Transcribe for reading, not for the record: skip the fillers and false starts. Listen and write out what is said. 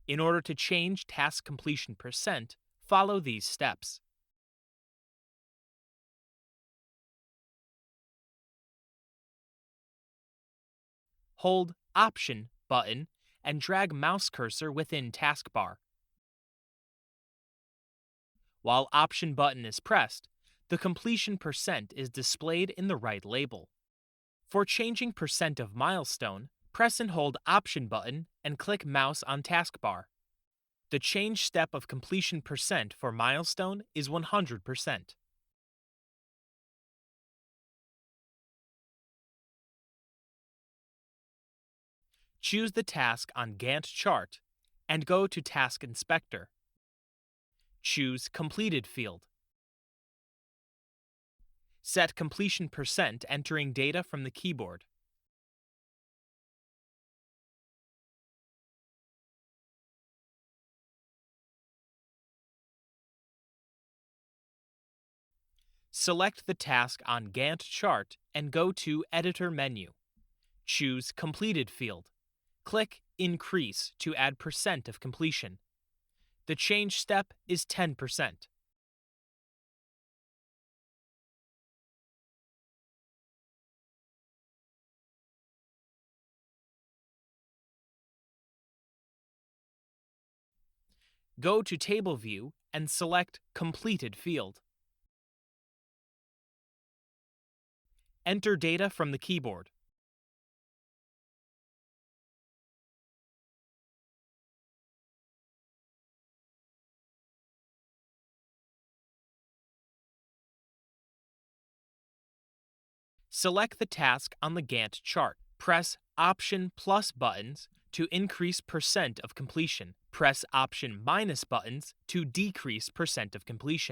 In order to change task completion percent, follow these steps. Hold Option button and drag mouse cursor within taskbar. While Option button is pressed, the completion percent is displayed in the right label. For changing percent of milestone, press and hold Option button and click mouse on taskbar. The change step of completion percent for milestone is 100%. Choose the task on Gantt chart and go to Task Inspector. Choose Completed field. Set completion percent entering data from the keyboard. Select the task on Gantt chart and go to Editor menu. Choose Completed field. Click Increase to add percent of completion. The change step is 10%. Go to Table View and select Completed field. Enter data from the keyboard. Select the task on the Gantt chart. Press Option plus buttons to increase percent of completion. Press Option minus buttons to decrease percent of completion.